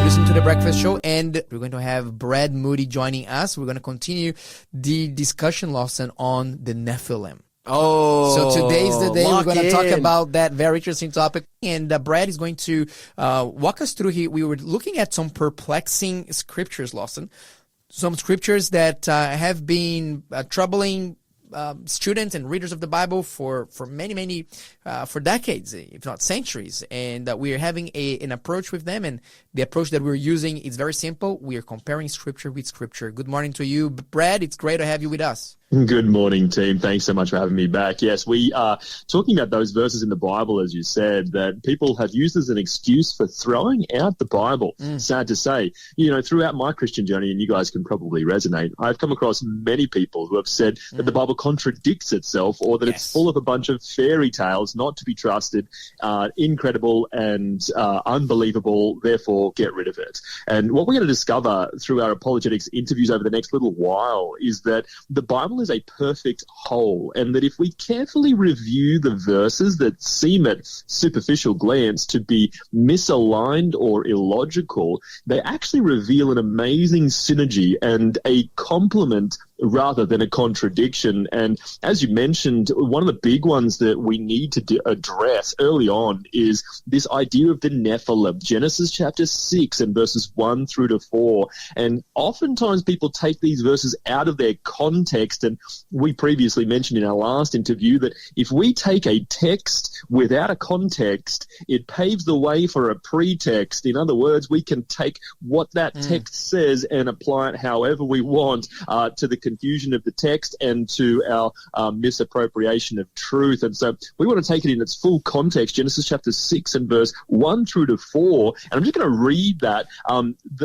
Listen to The Breakfast Show, and we're going to have Brad Moodie joining us. We're going to continue the discussion lesson on the Nephilim. So today's the day we're going to talk about that very interesting topic. And Brad is going to walk us through here. We were looking at some perplexing scriptures, Lawson. Some scriptures that have been troubling students and readers of the Bible for many for decades, if not centuries. And we are having an approach with them. And the approach that we're using is very simple. We are comparing scripture with scripture. Good morning to you, Brad. It's great to have you with us. Good morning, team. Thanks so much for having me back. Yes, we are talking about those verses in the Bible, as you said, that people have used as an excuse for throwing out the Bible. Sad to say. You know, throughout my Christian journey, and you guys can probably resonate, I've come across many people who have said that the Bible contradicts itself, or that it's full of a bunch of fairy tales, not to be trusted, incredible and unbelievable, therefore get rid of it. And what we're going to discover through our apologetics interviews over the next little while is that the Bible is a perfect whole, and that if we carefully review the verses that seem at superficial glance to be misaligned or illogical, they actually reveal an amazing synergy and a complement rather than a contradiction. And as you mentioned, one of the big ones that we need to address early on is this idea of the Nephilim, Genesis chapter 6 and verses 1 through to 4. And oftentimes people take these verses out of their context, and we previously mentioned in our last interview that if we take a text without a context, it paves the way for a pretext. In other words, we can take what that text says and apply it however we want to the confusion of the text and to our misappropriation of truth. And so we want to take it in its full context, Genesis chapter 6 and verse 1 through to 4. And I'm just going to read that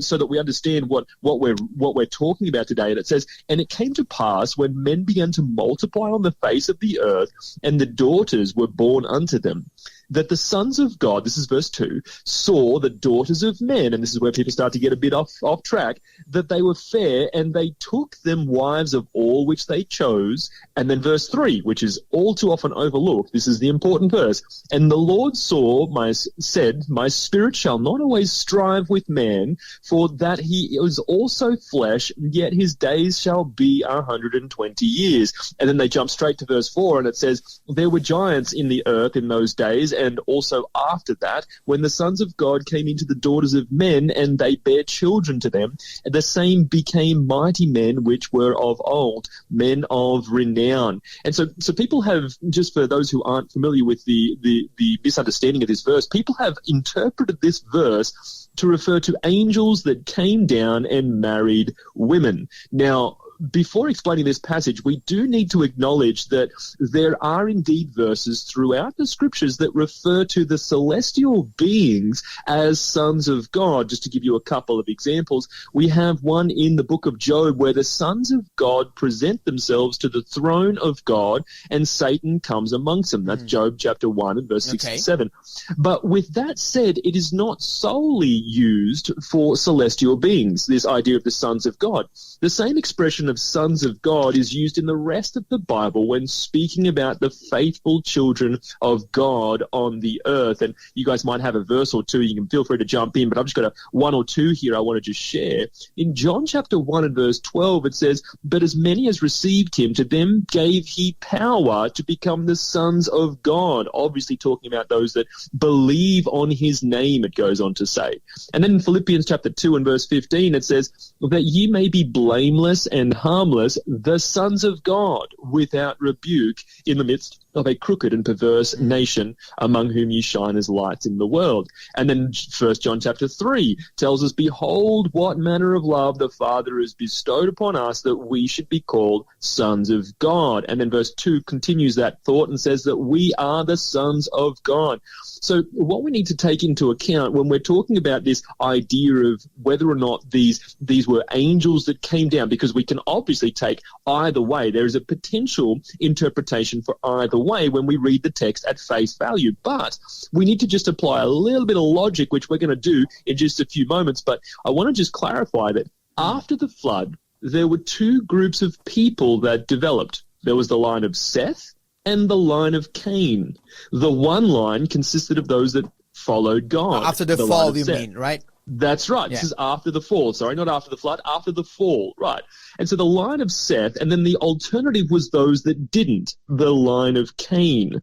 so that we understand what we're talking about today. And it says, "And it came to pass when men began to multiply on the face of the earth, and the daughters were born unto them, that the sons of God," this is verse 2, "saw the daughters of men," and this is where people start to get a bit off track, "that they were fair, and they took them wives of all which they chose." And then verse 3, which is all too often overlooked, this is the important verse, "And the Lord said, My spirit shall not always strive with man, for that he is also flesh, yet his days shall be 120 years. And then they jump straight to verse 4, and it says, "There were giants in the earth in those days, and also after that, when the sons of God came into the daughters of men, and they bare children to them, the same became mighty men which were of old, men of renown." And so people have, just for those who aren't familiar with the misunderstanding of this verse, people have interpreted this verse to refer to angels that came down and married women. Now, before explaining this passage, we do need to acknowledge that there are indeed verses throughout the scriptures that refer to the celestial beings as sons of God. Just to give you a couple of examples, we have one in the book of Job where the sons of God present themselves to the throne of God and Satan comes amongst them. That's Job chapter 1 and verse 6 and 7. But with that said, it is not solely used for celestial beings, this idea of the sons of God. The same expression of sons of God is used in the rest of the Bible when speaking about the faithful children of God on the earth. And you guys might have a verse or two. You can feel free to jump in, but I've just got one or two here I want to just share. In John chapter 1 and verse 12, it says, "But as many as received him, to them gave he power to become the sons of God." Obviously talking about those that believe on his name, it goes on to say. And then in Philippians chapter 2 and verse 15, it says, "That ye may be blameless and harmless, the sons of God, without rebuke, in the midst of a crooked and perverse nation, among whom ye shine as lights in the world." And then 1 John chapter 3 tells us, "Behold, what manner of love the Father has bestowed upon us, that we should be called sons of God." And then verse 2 continues that thought and says that we are the sons of God. So what we need to take into account when we're talking about this idea of whether or not these were angels that came down, because we can obviously take either way. There is a potential interpretation for either way when we read the text at face value. But we need to just apply a little bit of logic, which we're going to do in just a few moments. But I want to just clarify that after the flood, there were two groups of people that developed. There was the line of Seth and the line of Cain. The one line consisted of those that followed God. After the fall, you mean, right? That's right. Yeah. This is after the fall. Sorry, not after the flood, after the fall. Right. And so the line of Seth, and then the alternative was those that didn't, the line of Cain.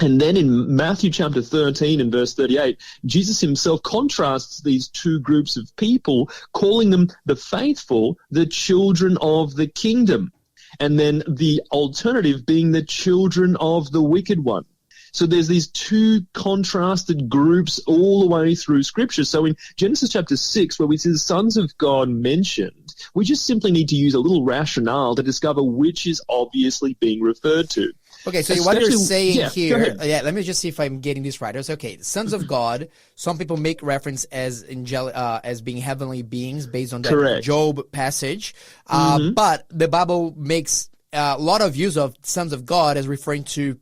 And then in Matthew chapter 13 and verse 38, Jesus himself contrasts these two groups of people, calling them the faithful, the children of the kingdom. And then the alternative being the children of the wicked one. So there's these two contrasted groups all the way through Scripture. So in Genesis chapter 6, where we see the sons of God mentioned, we just simply need to use a little rationale to discover which is obviously being referred to. Okay, so what you're saying here, let me just see if I'm getting this right. It's okay. Sons of God, some people make reference as as being heavenly beings based on that Job passage. But the Bible makes a lot of use of sons of God as referring to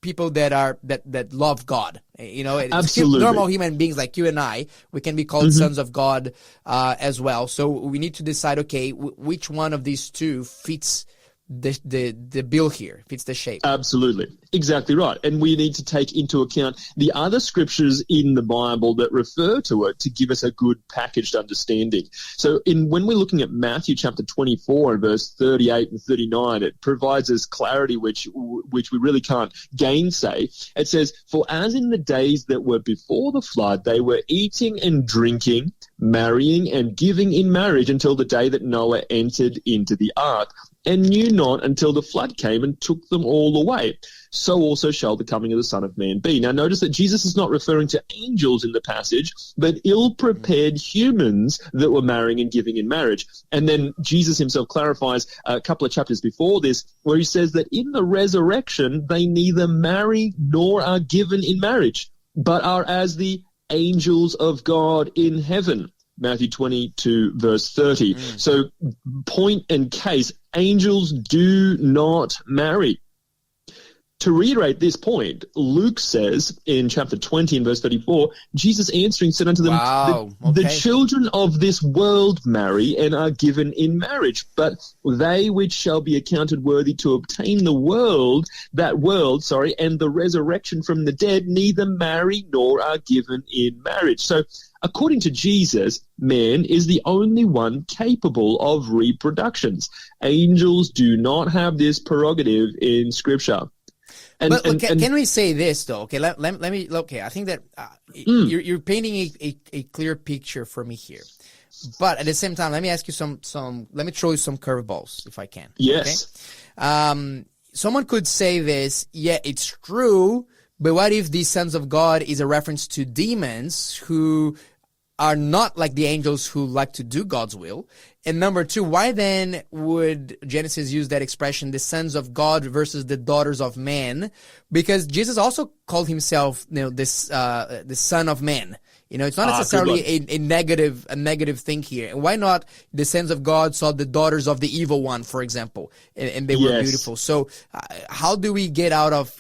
people that love God. You know, absolutely. Normal human beings like you and I, we can be called sons of God as well. So we need to decide, okay, which one of these two fits the bill here, fits the shape. Absolutely. Exactly right. And we need to take into account the other scriptures in the Bible that refer to it to give us a good packaged understanding. So when we're looking at Matthew chapter 24 and verse 38 and 39, it provides us clarity which we really can't gainsay. It says, "For as in the days that were before the flood, they were eating and drinking, marrying and giving in marriage until the day that Noah entered into the ark, and knew not until the flood came and took them all away. So also shall the coming of the Son of Man be." Now notice that Jesus is not referring to angels in the passage, but ill-prepared humans that were marrying and giving in marriage. And then Jesus himself clarifies a couple of chapters before this, where he says that in the resurrection they neither marry nor are given in marriage, but are as the angels of God in heaven. Matthew 22, verse 30. So point and case, angels do not marry. To reiterate this point, Luke says in chapter 20 and verse 34, Jesus answering said unto them, the children of this world marry and are given in marriage, but they which shall be accounted worthy to obtain the world, and the resurrection from the dead, neither marry nor are given in marriage. So according to Jesus, man is the only one capable of reproductions. Angels do not have this prerogative in Scripture. Can we say this though? Okay, let me. Okay, I think that you're painting a clear picture for me here, but at the same time, let me ask you some. Let me throw you some curveballs if I can. Yes. Okay? Someone could say this. Yeah, it's true, but what if the sons of God is a reference to demons who are not like the angels who like to do God's will? And number two, why then would Genesis use that expression, the sons of God versus the daughters of man? Because Jesus also called himself, the son of man. It's not necessarily a negative thing here. And why not the sons of God saw the daughters of the evil one, for example, and they were beautiful. So how do we get out of,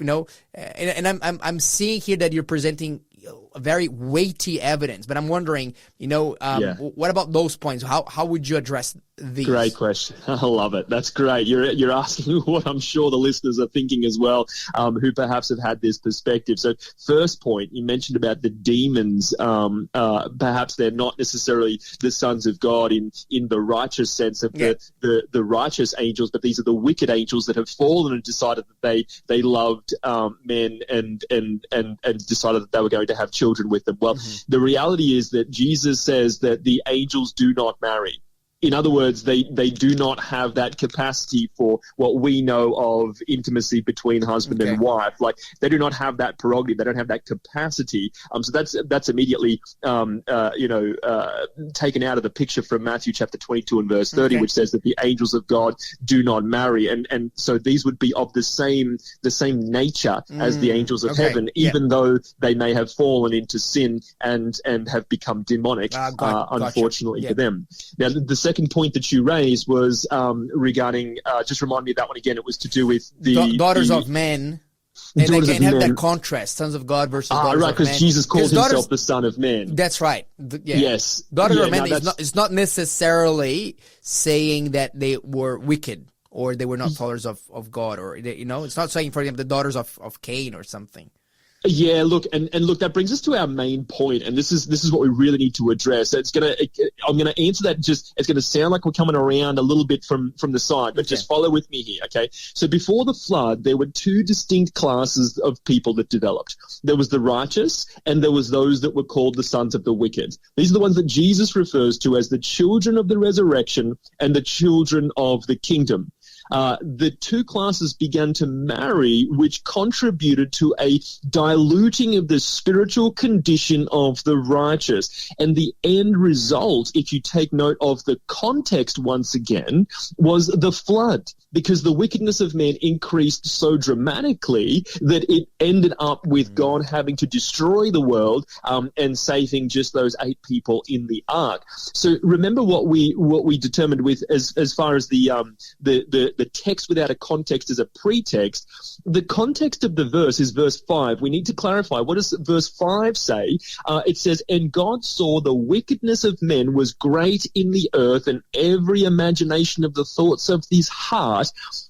and I'm seeing here that you're presenting a very weighty evidence, but I'm wondering, what about those points? How would you address these? Great question. I love it. That's great. You're asking what I'm sure the listeners are thinking as well, who perhaps have had this perspective. So first point, you mentioned about the demons. Perhaps they're not necessarily the sons of God in the righteous sense of the righteous angels, but these are the wicked angels that have fallen and decided that they loved men and decided that they were going to have children with them. Well, the reality is that Jesus says that the angels do not marry. In other words, they do not have that capacity for what we know of intimacy between husband and wife. Like, they do not have that prerogative. They don't have that capacity. So that's immediately taken out of the picture from Matthew chapter 22 and verse 30, which says that the angels of God do not marry, and so these would be of the same nature as the angels of heaven, even though they may have fallen into sin and have become demonic, unfortunately for them. Now, the second point that you raised was regarding, just remind me of that one again. It was to do with the daughters of men. And again, have that contrast, sons of God versus daughters of men. Because Jesus called himself the Son of Man. That's right. Yes. Daughters of men is not necessarily saying that they were wicked or they were not followers of God, or it's not saying, for example, the daughters of Cain or something. Yeah, look, and look, that brings us to our main point, and this is what we really need to address. I'm gonna answer that. It's gonna sound like we're coming around a little bit from the side, but just follow with me here, okay? So before the flood, there were two distinct classes of people that developed. There was the righteous, and there was those that were called the sons of the wicked. These are the ones that Jesus refers to as the children of the resurrection and the children of the kingdom. The two classes began to marry, which contributed to a diluting of the spiritual condition of the righteous. And the end result, if you take note of the context once again, was the flood, because the wickedness of men increased so dramatically that it ended up with God having to destroy the world and saving just those 8 people in the ark. So remember what we determined with as far as the text without a context is a pretext. The context of the verse is verse 5. We need to clarify. What does verse 5 say? It says, "And God saw the wickedness of men was great in the earth, and every imagination of the thoughts of his heart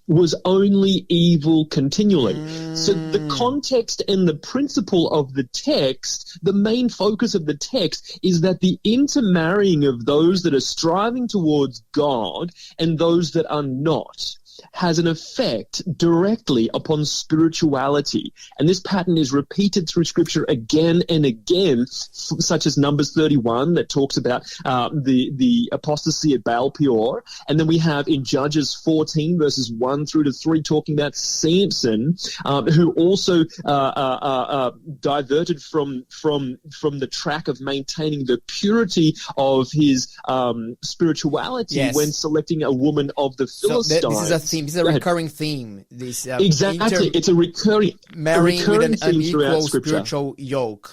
was only evil continually." So the context and the principle of the text, the main focus of the text, is that the intermarrying of those that are striving towards God and those that are not has an effect directly upon spirituality. And this pattern is repeated through Scripture again and again, such as Numbers 31 that talks about the apostasy at Baal Peor. And then we have in Judges 14 verses 1 through to 3 talking about Samson, who also diverted from the track of maintaining the purity of his spirituality when selecting a woman of the Philistines. So this is a theme. This is a recurring theme. This exactly, it's a recurring marrying with an theme unequal Scripture. spiritual yoke.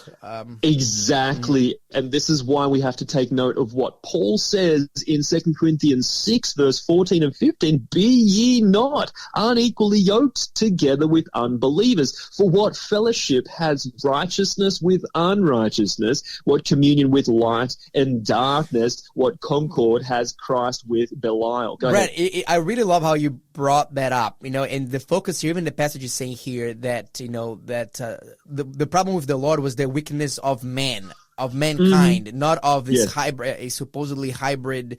Exactly, and this is why we have to take note of what Paul says in 2 Corinthians 6, verse 14 and 15. "Be ye not unequally yoked together with unbelievers. For what fellowship has righteousness with unrighteousness? What communion with light and darkness? What concord has Christ with Belial?" Go Brett, ahead. I really love how you brought that up, and the focus here, even the passage is saying here that, the problem with the Lord was the wickedness of man. Of mankind, not of this hybrid, a supposedly hybrid.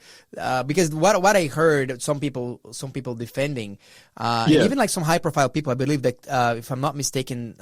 Because what I heard some people defending, and even like some high-profile people, I believe that if I'm not mistaken,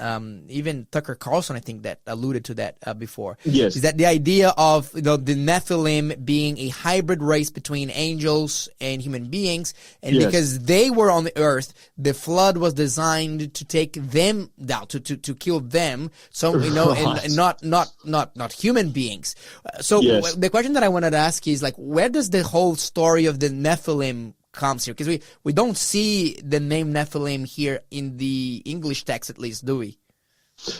even Tucker Carlson, I think that alluded to that before. Yes, is that the idea of the Nephilim being a hybrid race between angels and human beings, and because they were on the earth, the flood was designed to take them down, to kill them. So and not human beings. So the question that I wanted to ask is, like, where does the whole story of the Nephilim comes here? Because we don't see the name Nephilim here in the English text, at least, do we?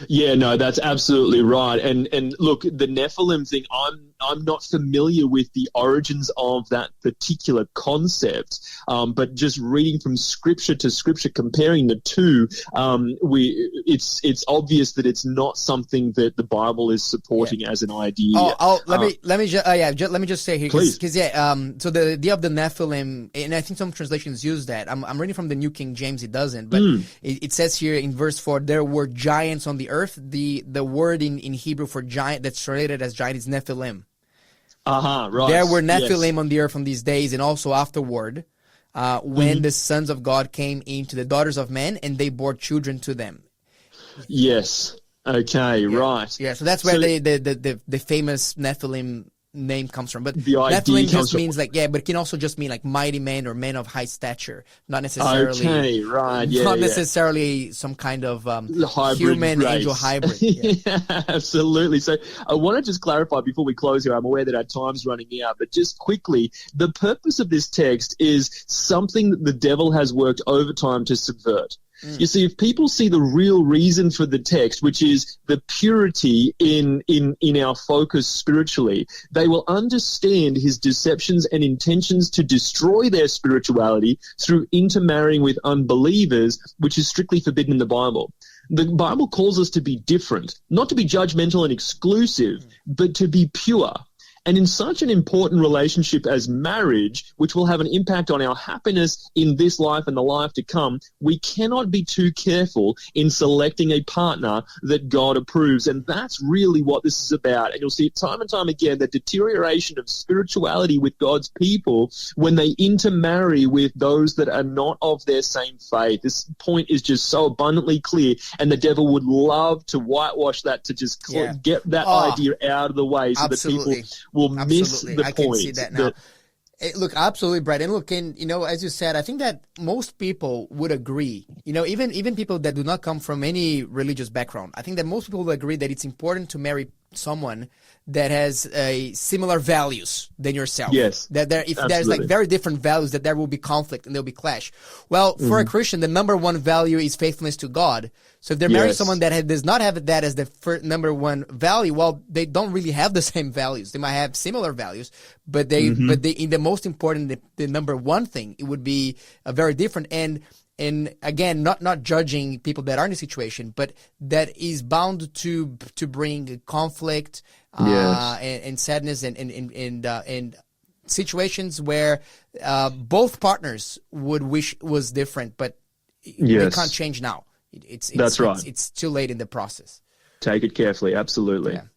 Yeah, no, that's absolutely right. And look, the Nephilim thing, I'm not familiar with the origins of that particular concept, but just reading from scripture to scripture, comparing the two, it's obvious that it's not something that the Bible is supporting as an idea. Let me just say here, because so the idea of the Nephilim, and I think some translations use that. I'm reading from the New King James; it doesn't, but it says here in verse 4, there were giants on the earth. The word in Hebrew for giant that's translated as giant is Nephilim. Right. There were Nephilim on the earth on these days, and also afterward, when the sons of God came into the daughters of men, and they bore children to them. Yes. Okay. Right. Yeah. So that's where the famous Nephilim name comes from. But Nephilim just means but it can also just mean like mighty men or men of high stature, not necessarily not necessarily some kind of human race. Angel hybrid. Absolutely. So I want to just clarify before we close here. I'm aware that our time's running out, but just quickly, the purpose of this text is something that the devil has worked overtime to subvert. You see, if people see the real reason for the text, which is the purity in our focus spiritually, they will understand his deceptions and intentions to destroy their spirituality through intermarrying with unbelievers, which is strictly forbidden in the Bible. The Bible calls us to be different, not to be judgmental and exclusive, but to be pure. And in such an important relationship as marriage, which will have an impact on our happiness in this life and the life to come, we cannot be too careful in selecting a partner that God approves. And that's really what this is about. And you'll see time and time again the deterioration of spirituality with God's people when they intermarry with those that are not of their same faith. This point is just so abundantly clear, and the devil would love to whitewash that, to just get that idea out of the way so that people will miss the point. I can see that now. Look, absolutely, Brad. And look, and as you said, I think that most people would agree. Even people that do not come from any religious background, I think that most people would agree that it's important to marry someone that has similar values than yourself. Yes. If there's like very different values, that there will be conflict and there'll be clash. Well, for a Christian, the number one value is faithfulness to God. So if they're marrying someone that does not have that as the number one value, well, they don't really have the same values. They might have similar values, but they in the most important, the number one thing, it would be very different. And again, not judging people that are in a situation, but that is bound to bring conflict and sadness and situations where both partners would wish was different, but they can't change now. That's right. It's too late in the process. Take it carefully. Absolutely. Yeah.